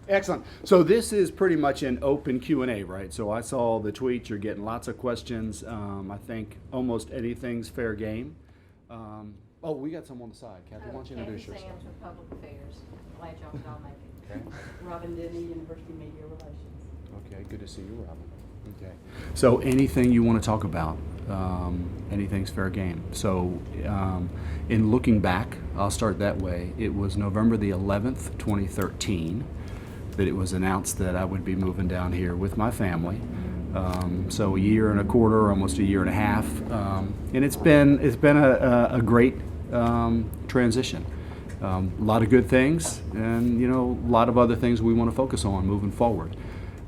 Excellent. So this is pretty much an open Q&A, right? So I saw the tweets. You're getting lots of questions. I think almost anything's fair game. Oh, we got some on the side. Kathy, why don't you introduce yourself? Sands with Public Affairs. Glad y'all could all make it. Okay. Robin Denny, University Media Relations. Okay, good to see you, Robin. Okay. So anything you want to talk about, anything's fair game. So in looking back, I'll start that way. It was November the 11th, 2013, that it was announced that I would be moving down here with my family. So a year and a quarter, almost a year and a half, and it's been a great transition. A lot of good things, and a lot of other things we want to focus on moving forward.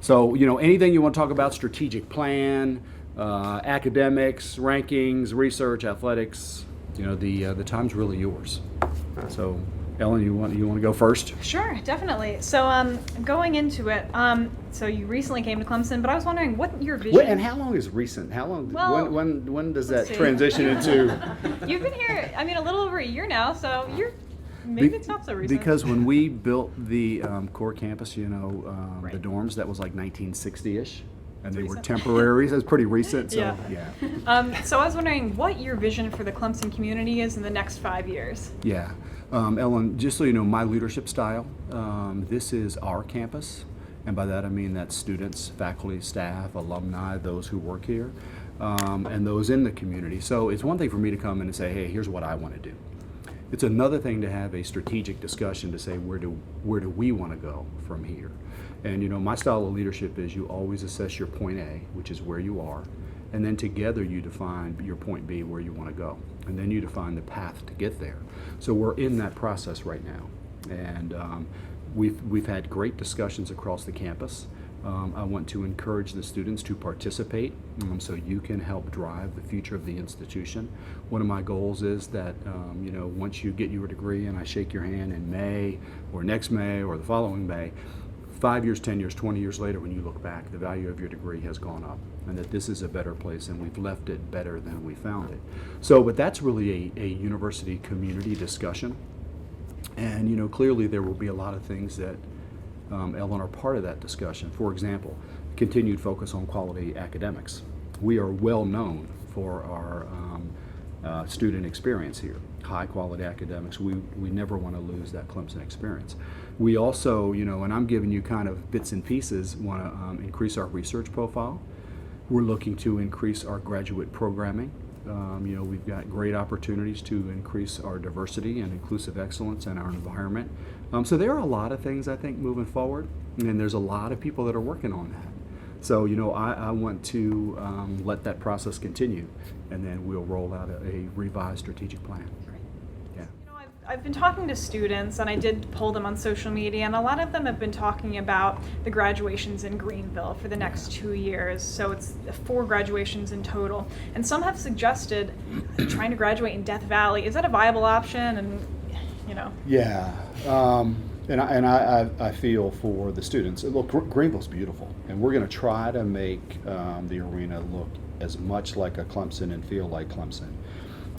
So anything you want to talk about, strategic plan, academics, rankings, research, athletics, the time's really yours. So Ellen, you want to go first? Sure, definitely. So going into it, so you recently came to Clemson, but I was wondering what your vision. And how long is recent? How long? Well, when does that see. transition into? You've been here, a little over a year now, so maybe it's not so recent. Because when we built the core campus, the Right. dorms, that was like 1960-ish. And they were recent. temporaries. That's pretty recent. So, yeah. So I was wondering what your vision for the Clemson community is in the next 5 years. Yeah. Ellen, just so you know, my leadership style, this is our campus. And by that I mean that's students, faculty, staff, alumni, those who work here, and those in the community. So it's one thing for me to come in and say, hey, here's what I want to do. It's another thing to have a strategic discussion to say, where do we want to go from here? And my style of leadership is you always assess your point A, which is where you are, and then together you define your point B, where you want to go, and then you define the path to get there. So we're in that process right now, and we've had great discussions across the campus. I want to encourage the students to participate so you can help drive the future of the institution. One of my goals is that once you get your degree and I shake your hand in May or next May or the following May, 5 years, 10 years, 20 years later, when you look back, the value of your degree has gone up, and that this is a better place and we've left it better than we found it. So, but that's really a university community discussion. And clearly there will be a lot of things that Ellen, are part of that discussion. For example, continued focus on quality academics. We are well known for our student experience here. High quality academics. We never want to lose that Clemson experience. We also, and I'm giving you kind of bits and pieces, want to increase our research profile. We're looking to increase our graduate programming. We've got great opportunities to increase our diversity and inclusive excellence in our environment. So there are a lot of things I think moving forward, and there's a lot of people that are working on that. So I want to let that process continue, and then we'll roll out a revised strategic plan. Yeah. I've been talking to students, and I did poll them on social media, and a lot of them have been talking about the graduations in Greenville for the next 2 years. So it's 4 graduations in total. And some have suggested trying to graduate in Death Valley. Is that a viable option? And, Yeah. And I feel for the students. Look, Greenville's beautiful, and we're going to try to make the arena look as much like a Clemson and feel like Clemson.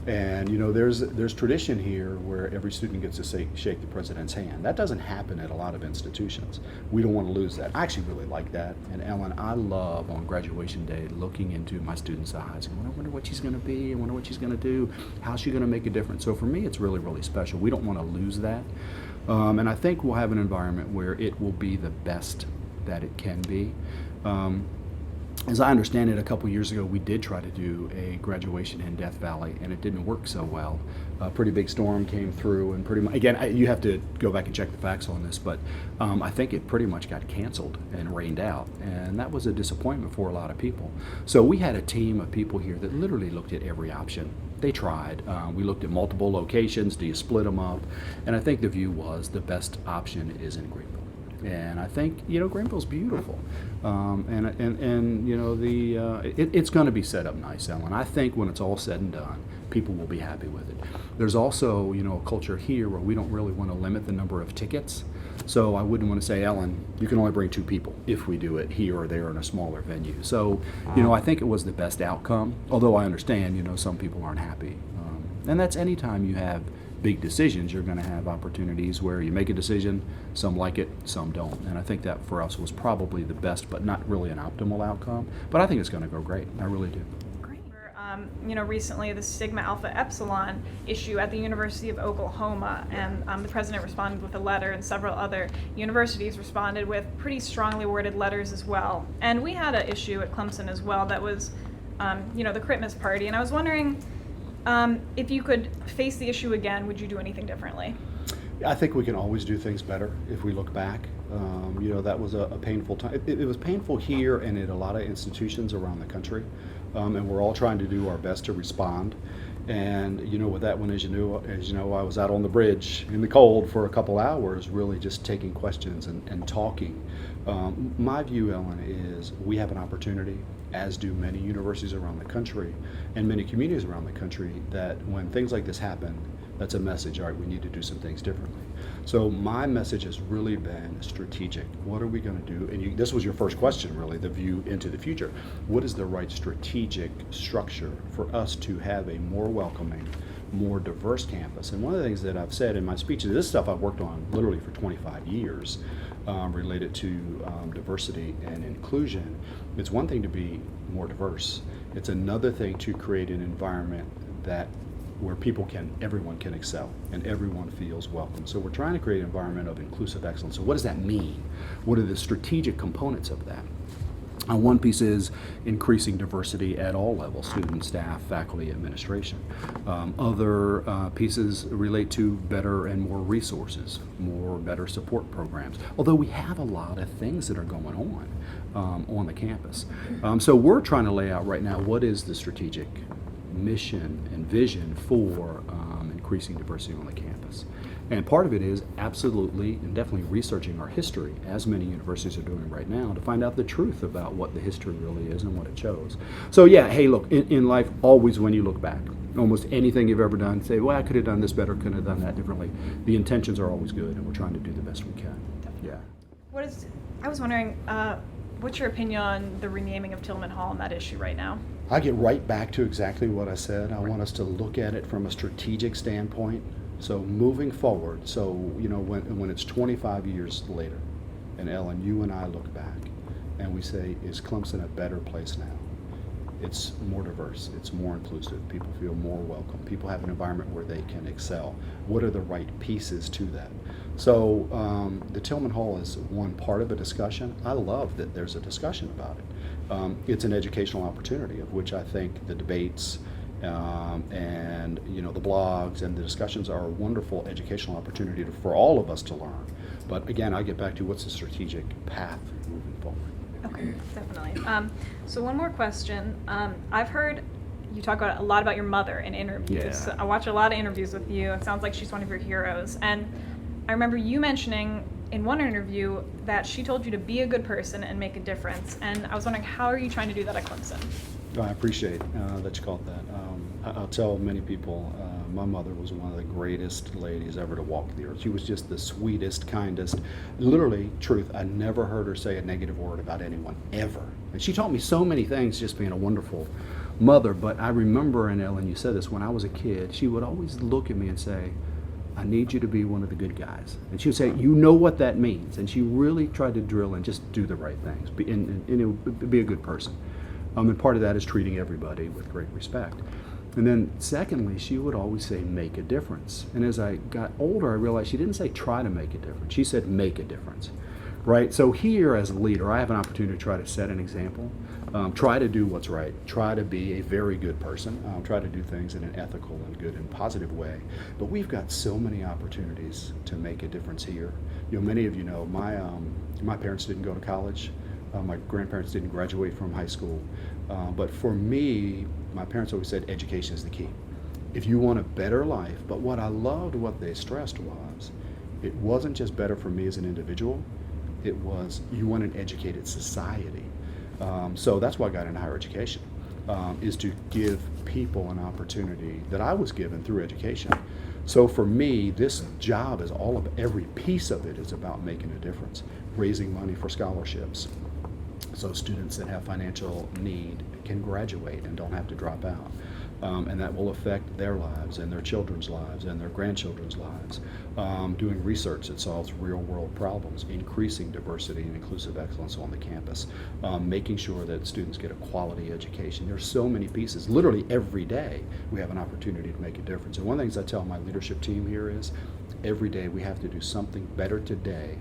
And there's tradition here where every student gets to shake the president's hand. That doesn't happen at a lot of institutions. We don't want to lose that. I actually really like that. And Ellen, I love on graduation day looking into my students' eyes and I wonder what she's going to be. I wonder what she's going to do. How's she going to make a difference? So for me, it's really, really special. We don't want to lose that. And I think we'll have an environment where it will be the best that it can be. As I understand it, a couple years ago, we did try to do a graduation in Death Valley, and it didn't work so well. A pretty big storm came through, and pretty much, again, you have to go back and check the facts on this, but I think it pretty much got canceled and rained out, and that was a disappointment for a lot of people. So we had a team of people here that literally looked at every option. They tried. We looked at multiple locations. Do you split them up? And I think the view was the best option is in Greenville. And I think Greenville's beautiful, it's going to be set up nice, Ellen. I think when it's all said and done, people will be happy with it. There's also a culture here where we don't really want to limit the number of tickets. So I wouldn't want to say, Ellen, you can only bring 2 people if we do it here or there in a smaller venue. So I think it was the best outcome. Although I understand some people aren't happy, and that's anytime you have big decisions, you're going to have opportunities where you make a decision, some like it, some don't. And I think that for us was probably the best, but not really an optimal outcome. But I think it's going to go great. I really do. Recently the Sigma Alpha Epsilon issue at the University of Oklahoma, and the president responded with a letter, and several other universities responded with pretty strongly worded letters as well. And we had an issue at Clemson as well that was, the Christmas party, and I was wondering if you could face the issue again, would you do anything differently? I think we can always do things better if we look back. That was a painful time. It was painful here and at a lot of institutions around the country. And we're all trying to do our best to respond. And with that one, as you know, I was out on the bridge in the cold for a couple hours, really just taking questions and talking. My view, Ellen, is we have an opportunity, as do many universities around the country and many communities around the country, that when things like this happen, that's a message. All right, we need to do some things differently. So my message has really been strategic. What are we going to do? And this was your first question, really, the view into the future. What is the right strategic structure for us to have a more welcoming, more diverse campus? And one of the things that I've said in my speeches, this stuff I've worked on literally for 25 years, related to diversity and inclusion. It's one thing to be more diverse. It's another thing to create an environment where everyone can excel and everyone feels welcome. So we're trying to create an environment of inclusive excellence. So what does that mean? What are the strategic components of that? One piece is increasing diversity at all levels, student, staff, faculty, administration. Other pieces relate to better and more resources, better support programs, although we have a lot of things that are going on the campus. So we're trying to lay out right now what is the strategic mission and vision for increasing diversity on the campus. And part of it is absolutely and definitely researching our history, as many universities are doing right now, to find out the truth about what the history really is and what it shows. So yeah, hey, look, in life, always when you look back, almost anything you've ever done, say, well, I could have done this better, could have done that differently. The intentions are always good, and we're trying to do the best we can. Yeah. I was wondering, what's your opinion on the renaming of Tillman Hall and that issue right now? I get right back to exactly what I said. I want us to look at it from a strategic standpoint. So moving forward, when it's 25 years later, and Ellen, you and I look back, and we say, is Clemson a better place now? It's more diverse, it's more inclusive, people feel more welcome, people have an environment where they can excel. What are the right pieces to that? So the Tillman Hall is one part of a discussion. I love that there's a discussion about it. It's an educational opportunity, of which I think the debates and the blogs and the discussions are a wonderful educational opportunity for all of us to learn. But again, I get back to what's the strategic path moving forward. Okay, definitely. So one more question. I've heard you talk a lot about your mother in interviews. Yeah. I watch a lot of interviews with you. It sounds like she's one of your heroes. And I remember you mentioning in one interview that she told you to be a good person and make a difference. And I was wondering, how are you trying to do that at Clemson? I appreciate that you called that. I'll tell many people, my mother was one of the greatest ladies ever to walk the earth. She was just the sweetest, kindest. Literally, truth, I never heard her say a negative word about anyone, ever. And she taught me so many things, just being a wonderful mother. But I remember, and Ellen, you said this, when I was a kid, she would always look at me and say, I need you to be one of the good guys. And she would say, you know what that means. And she really tried to drill and just do the right things, be a good person. And part of that is treating everybody with great respect. And then secondly, she would always say, make a difference. And as I got older, I realized she didn't say try to make a difference. She said make a difference, right? So here as a leader, I have an opportunity to try to set an example, try to do what's right, try to be a very good person, try to do things in an ethical and good and positive way. But we've got so many opportunities to make a difference here. Many of you know, my parents didn't go to college. My grandparents didn't graduate from high school. But for me, my parents always said education is the key. If you want a better life, but what I loved, what they stressed was, it wasn't just better for me as an individual, it was you want an educated society. So that's why I got into higher education, is to give people an opportunity that I was given through education. So for me, this job is every piece of it is about making a difference, raising money for scholarships, so students that have financial need can graduate and don't have to drop out. And that will affect their lives and their children's lives and their grandchildren's lives. Doing research that solves real-world problems, increasing diversity and inclusive excellence on the campus, making sure that students get a quality education. There's so many pieces. Literally every day we have an opportunity to make a difference. And one of the things I tell my leadership team here is every day we have to do something better today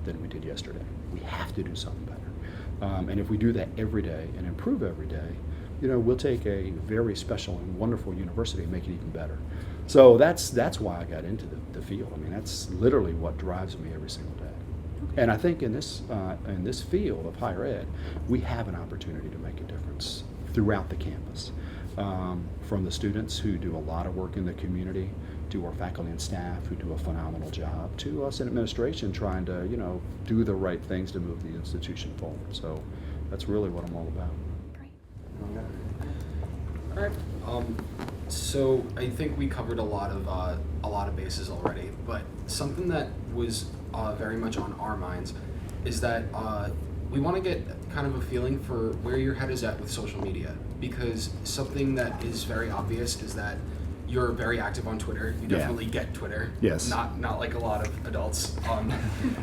than we did yesterday. We have to do something better. And if we do that every day and improve every day, we'll take a very special and wonderful university and make it even better. So that's why I got into the field. I mean, that's literally what drives me every single day. And I think in this field of higher ed, we have an opportunity to make a difference throughout the campus. From the students who do a lot of work in the community, to our faculty and staff who do a phenomenal job, to us in administration trying to, do the right things to move the institution forward. So that's really what I'm all about. All right. So I think we covered a lot of bases already, but something that was very much on our minds is that we want to get kind of a feeling for where your head is at with social media, because something that is very obvious is that you're very active on Twitter. You definitely get Twitter. Yes. Not like a lot of adults.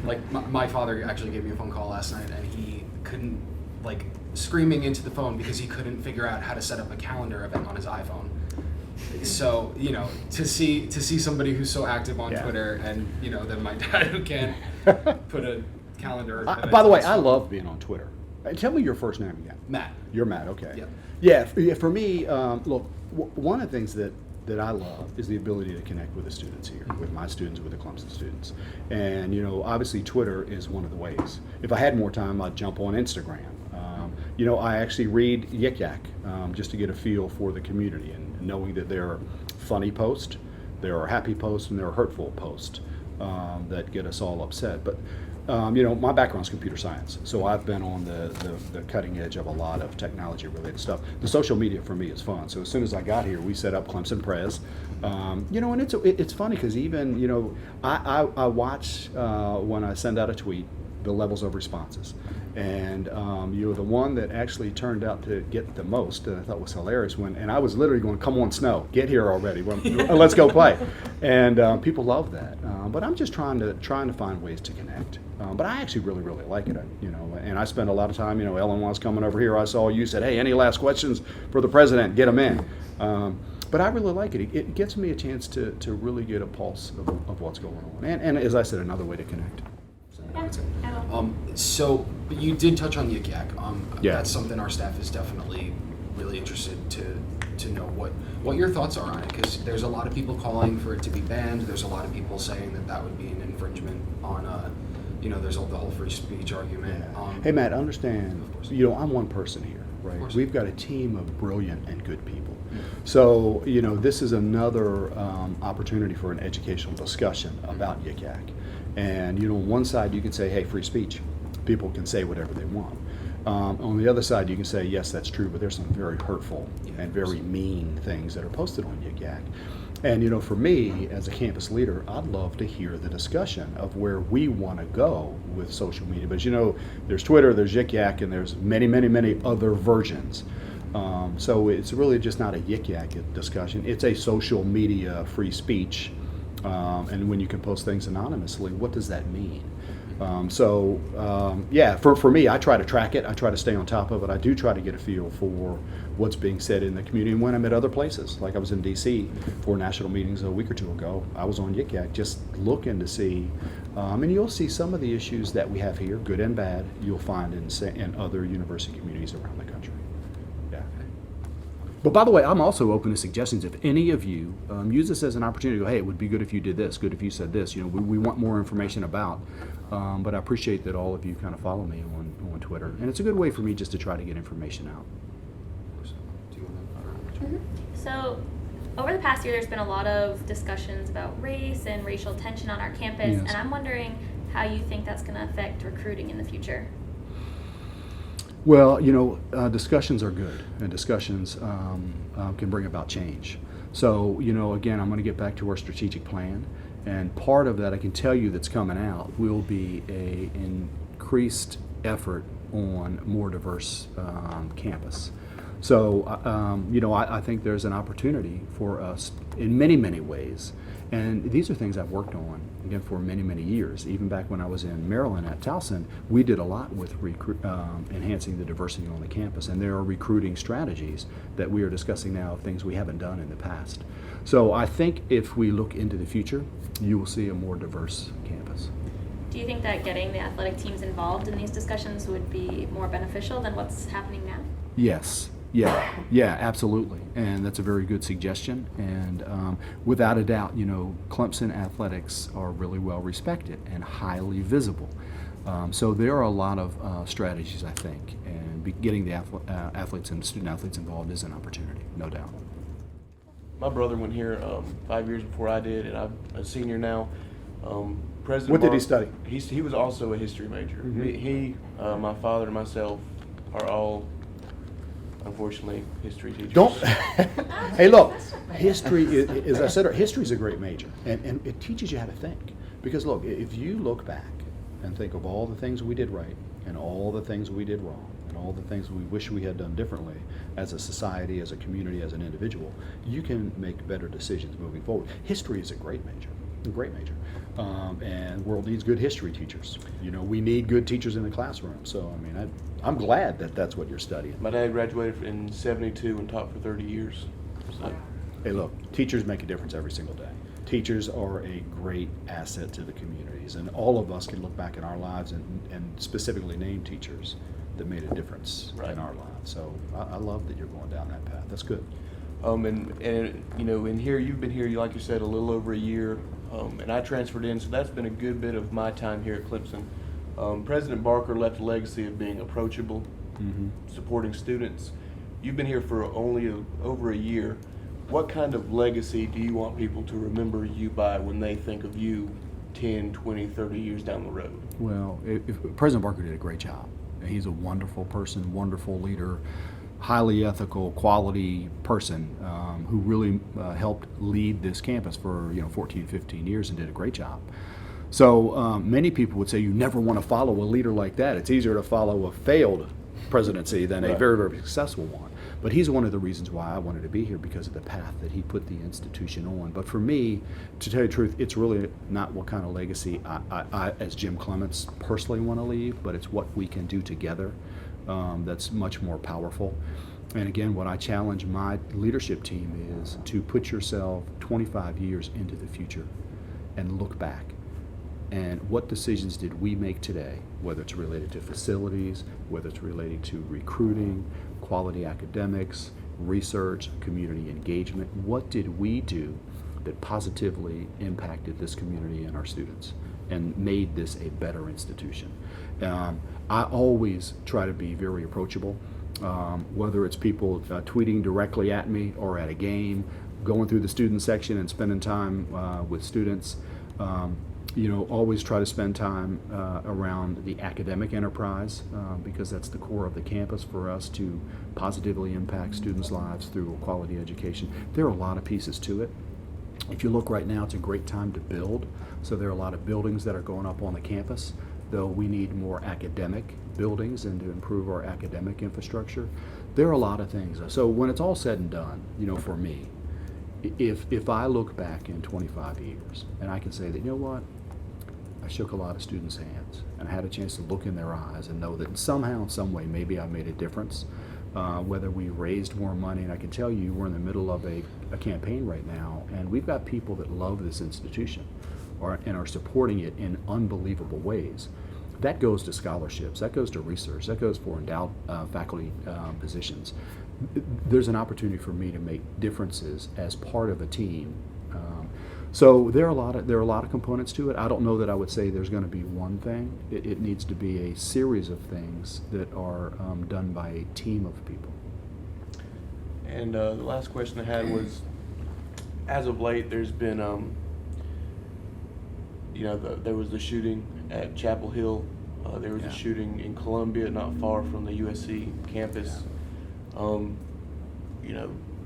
Like my father actually gave me a phone call last night, and he couldn't, like, screaming into the phone because he couldn't figure out how to set up a calendar event on his iPhone. So, to see somebody who's so active on Twitter, and then my dad who can't put a calendar event by the way, on his I phone. love being on Twitter. Tell me your first name again. Matt. You're Matt, okay. Yeah. Yeah, for me, look, one of the things that I love is the ability to connect with the students here, with my students, with the Clemson students. And, obviously Twitter is one of the ways. If I had more time, I'd jump on Instagram. I actually read Yik Yak just to get a feel for the community, and knowing that there are funny posts, there are happy posts, and there are hurtful posts that get us all upset. But my background's computer science, so I've been on the cutting edge of a lot of technology-related stuff. The social media for me is fun. So as soon as I got here, we set up Clemson Prez. And it's funny because even I watch when I send out a tweet the levels of responses, and the one that actually turned out to get the most that I thought was hilarious and I was literally going, "Come on, Snow, get here already! Let's go play," and people love that. But I'm just trying to find ways to connect. But I actually really, really like it, and I spend a lot of time, Ellen was coming over here, I saw you, said, "Hey, any last questions for the president, get them in." But I really like it. It gives me a chance to really get a pulse of what's going on. And as I said, another way to connect. So you did touch on Yik Yak. Yeah. That's something our staff is definitely really interested to know what your thoughts are on it, because there's a lot of people calling for it to be banned. There's a lot of people saying that would be an infringement on there's the whole free speech argument. Hey Matt, understand, Of course. I'm one person here, right? course. We've got a team of brilliant and good people. So, this is another opportunity for an educational discussion about Yik Yak. And, on one side you can say, hey, free speech. People can say whatever they want. On the other side you can say, yes, that's true, but there's some very hurtful and very mean things that are posted on Yik Yak. And, for me, as a campus leader, I'd love to hear the discussion of where we want to go with social media. But, there's Twitter, there's Yik Yak, and there's many, many, many other versions. So it's really just not a Yik Yak discussion. It's a social media free speech. And when you can post things anonymously, what does that mean? For me, I try to track it. I try to stay on top of it. I do try to get a feel for what's being said in the community. And when I'm at other places, like I was in D.C. for national meetings a week or two ago, I was on Yik Yak just looking to see, and you'll see some of the issues that we have here, good and bad, you'll find in other university communities around the country. Yeah. But by the way, I'm also open to suggestions. If any of you use this as an opportunity to go, hey, it would be good if you did this, good if you said this, we want more information about. But I appreciate that all of you kind of follow me on Twitter. And it's a good way for me just to try to get information out. Do you want to? So, over the past year, there's been a lot of discussions about race and racial tension on our campus, Yes. and I'm wondering how you think that's going to affect recruiting in the future. Well, discussions are good, and discussions can bring about change. So, again, I'm going to get back to our strategic plan, and part of that I can tell you that's coming out will be a increased effort on more diverse campus. So, I think there's an opportunity for us in many, many ways. And these are things I've worked on, again, for many, many years. Even back when I was in Maryland at Towson, we did a lot with enhancing the diversity on the campus. And there are recruiting strategies that we are discussing now of things we haven't done in the past. So I think if we look into the future, you will see a more diverse campus. Do you think that getting the athletic teams involved in these discussions would be more beneficial than what's happening now? Yes. Yeah, absolutely. And that's a very good suggestion. And without a doubt, Clemson athletics are really well respected and highly visible. So there are a lot of strategies, I think, and getting the athletes and student athletes involved is an opportunity, no doubt. My brother went here 5 years before I did, and I'm a senior now. President What did he Bar- study? He was also a history major. Mhm. He my father, and myself are all, unfortunately, history teachers. Don't. Hey, look, history is, as I said, history is a great major, and it teaches you how to think. Because look, if you look back and think of all the things we did right and all the things we did wrong and all the things we wish we had done differently as a society, as a community, as an individual, you can make better decisions moving forward. History is a great major. And the world needs good history teachers. We need good teachers in the classroom. So, I'm glad that that's what you're studying. My dad graduated in '72 and taught for 30 years. So, Hey, look, teachers make a difference every single day. Teachers are a great asset to the communities, and all of us can look back in our lives and specifically name teachers that made a difference Right. in our lives. So I love that you're going down that path. That's good. in here, you've been here, like you said, a little over a year, and I transferred in, so that's been a good bit of my time here at Clemson. President Barker left a legacy of being approachable, supporting students. You've been here for only over a year. What kind of legacy do you want people to remember you by when they think of you 10, 20, 30 years down the road? Well, President Barker did a great job. He's a wonderful person, wonderful leader, highly ethical, quality person who really helped lead this campus for 14, 15 years and did a great job. So many people would say you never want to follow a leader like that. It's easier to follow a failed presidency than a Right. very, very successful one. But he's one of the reasons why I wanted to be here, because of the path that he put the institution on. But for me, to tell you the truth, it's really not what kind of legacy I as Jim Clements, personally want to leave, but it's what we can do together that's much more powerful. And again, what I challenge my leadership team is to put yourself 25 years into the future and look back. And what decisions did we make today, whether it's related to facilities, whether it's related to recruiting, quality academics, research, community engagement? What did we do that positively impacted this community and our students and made this a better institution? I always try to be very approachable, whether it's people tweeting directly at me or at a game, going through the student section and spending time with students. Always try to spend time around the academic enterprise because that's the core of the campus for us to positively impact students' lives through a quality education. There are a lot of pieces to it. If you look right now, it's a great time to build. So there are a lot of buildings that are going up on the campus, though we need more academic buildings and to improve our academic infrastructure. There are a lot of things. So when it's all said and done, for me, if I look back in 25 years and I can say that, what? I shook a lot of students' hands and I had a chance to look in their eyes and know that somehow, in some way, maybe I made a difference. Whether we raised more money, and I can tell you we're in the middle of a campaign right now, and we've got people that love this institution and are supporting it in unbelievable ways. That goes to scholarships, that goes to research, that goes for endowed faculty positions. There's an opportunity for me to make differences as part of a team. So there are a lot of components to it. I don't know that I would say there's going to be one thing. It needs to be a series of things that are done by a team of people. And the last question I had was, as of late, there's been, there was the shooting at Chapel Hill. There was a shooting in Columbia, not far from the USC campus.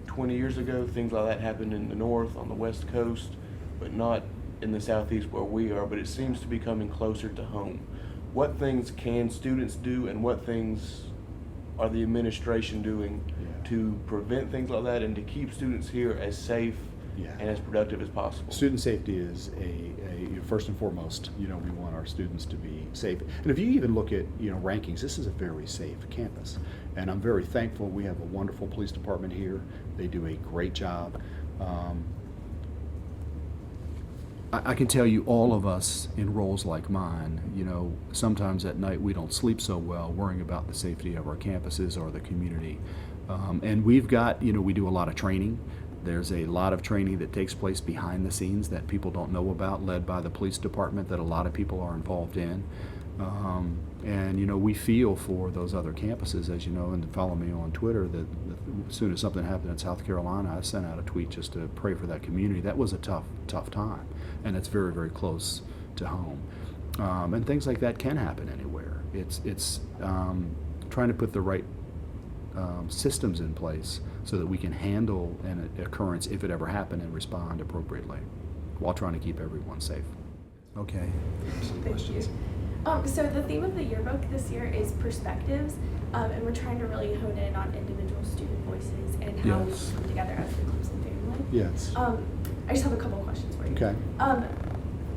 20 years ago, things like that happened in the north, on the West Coast, but not in the southeast where we are, but it seems to be coming closer to home. What things can students do, and what things are the administration doing to prevent things like that and to keep students here as safe Yeah. and as productive as possible. Student safety is first and foremost. We want our students to be safe. And if you even look at rankings, this is a very safe campus, and I'm very thankful. We have a wonderful police department here. They do a great job. I can tell you, all of us in roles like mine, sometimes at night we don't sleep so well, worrying about the safety of our campuses or the community. And we've got, we do a lot of training. There's a lot of training that takes place behind the scenes that people don't know about, led by the police department, that a lot of people are involved in. And we feel for those other campuses, as you know, and follow me on Twitter, that as soon as something happened in South Carolina, I sent out a tweet just to pray for that community. That was a tough time, and it's very, very close to home. And things like that can happen anywhere. It's trying to put the right systems in place so that we can handle an occurrence if it ever happened and respond appropriately while trying to keep everyone safe. Okay. Some questions. So the theme of the yearbook this year is perspectives, and we're trying to really hone in on individual student voices and how we Yes. come together as the Clemson family. Yes. I just have a couple questions for you. Okay.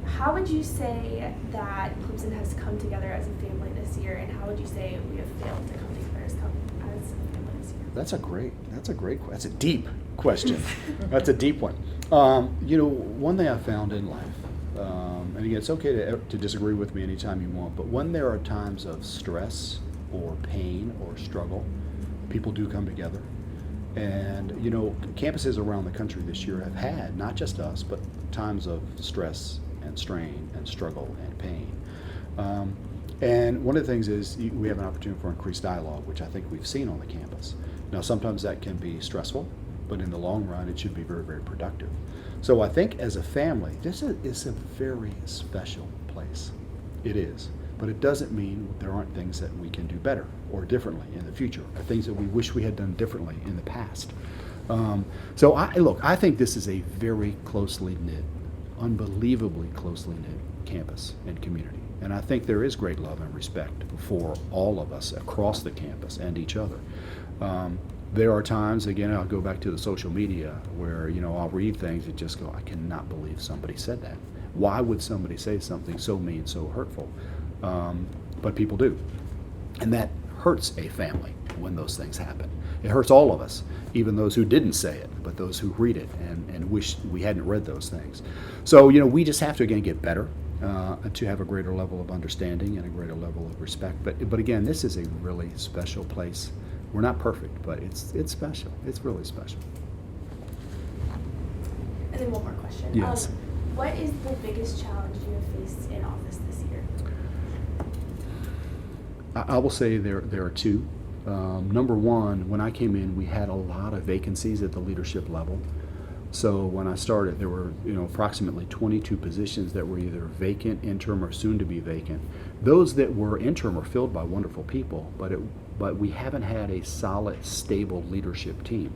How would you say that Clemson has come together as a family this year, and how would you say we have failed to come together as a family this year? That's a deep question. That's a deep one. One thing I found in life, and again, it's okay to disagree with me anytime you want, but when there are times of stress or pain or struggle, people do come together. And, campuses around the country this year have had, not just us, but times of stress and strain and struggle and pain. And one of the things is we have an opportunity for increased dialogue, which I think we've seen on the campus. Now, sometimes that can be stressful, but in the long run, it should be very, very productive. So I think as a family, this is a very special place. It is. But it doesn't mean there aren't things that we can do better or differently in the future, or things that we wish we had done differently in the past. So I think this is a very closely knit, unbelievably closely knit campus and community. And I think there is great love and respect for all of us across the campus and each other. There are times, again, I'll go back to the social media where, I'll read things and just go, I cannot believe somebody said that. Why would somebody say something so mean, so hurtful? But people do. And that hurts a family when those things happen. It hurts all of us, even those who didn't say it, but those who read it and wish we hadn't read those things. So, we just have to, again, get better to have a greater level of understanding and a greater level of respect. But again, this is a really special place. We're not perfect, but it's special. It's really special. And then one more question. Yes. What is the biggest challenge you have faced in office this year? I will say there are two. Number one, when I came in, we had a lot of vacancies at the leadership level. So when I started, there were approximately 22 positions that were either vacant, interim, or soon to be vacant. Those that were interim are filled by wonderful people, but we haven't had a solid, stable leadership team.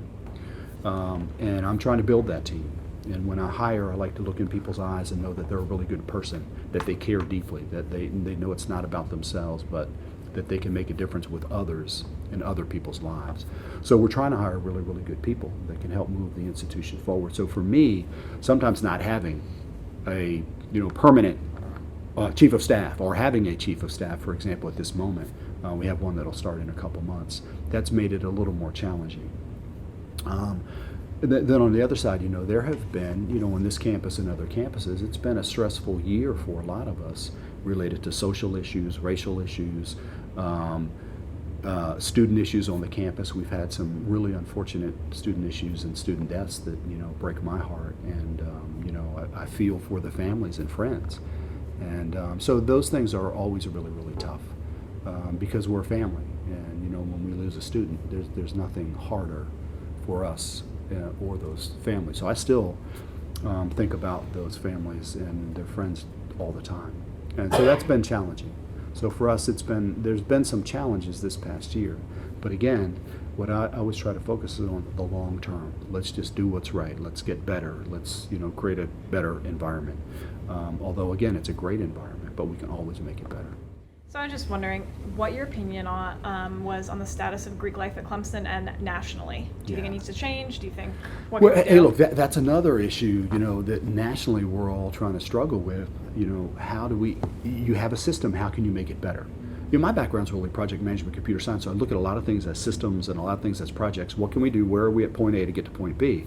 And I'm trying to build that team. And when I hire, I like to look in people's eyes and know that they're a really good person, that they care deeply, that they know it's not about themselves, but that they can make a difference with others in other people's lives. So we're trying to hire really, really good people that can help move the institution forward. So for me, sometimes not having a permanent chief of staff, or having a chief of staff, for example, at this moment, we have one that'll start in a couple months. That's made it a little more challenging. Then on the other side, there have been, on this campus and other campuses, it's been a stressful year for a lot of us related to social issues, racial issues, student issues on the campus. We've had some really unfortunate student issues and student deaths that, break my heart. And, I feel for the families and friends. And so those things are always really, really tough because we're a family. And, when we lose a student, there's nothing harder for us or those families. So I still think about those families and their friends all the time. And so that's been challenging. So for us, there's been some challenges this past year. But again, what I always try to focus is on the long term. Let's just do what's right. Let's get better. Let's create a better environment. Although again, it's a great environment, but we can always make it better. So I was just wondering what your opinion was on the status of Greek life at Clemson and nationally. Do you think Yeah. it needs to change? Do you think what Well, can we hey, do? look, that's another issue, that nationally we're all trying to struggle with. How do you have a system, how can you make it better? My background's really project management, computer science, so I look at a lot of things as systems and a lot of things as projects. What can we do? Where are we at point A to get to point B?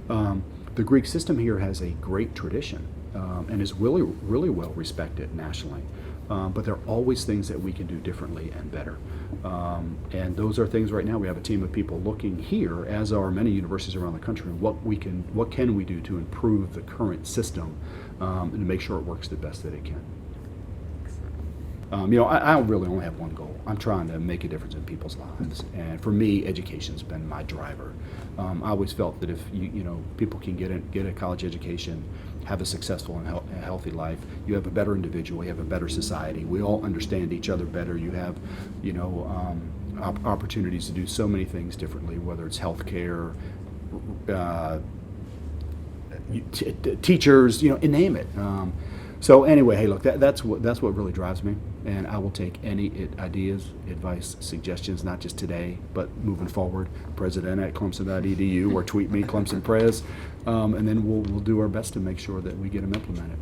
The Greek system here has a great tradition and is really, really well respected nationally. But there are always things that we can do differently and better. And those are things right now. We have a team of people looking here, as are many universities around the country, what can we do to improve the current system and to make sure it works the best that it can. I really only have one goal. I'm trying to make a difference in people's lives, and for me, education's been my driver. I always felt that if people can get a college education, have a successful and healthy life, you have a better individual, you have a better society. We all understand each other better. You have, opportunities to do so many things differently, whether it's healthcare, teachers, name it. So anyway, hey, look, that's what really drives me, and I will take any ideas, advice, suggestions, not just today, but moving forward. President@clemson.edu or tweet me, Clemson Prez, and then we'll do our best to make sure that we get them implemented.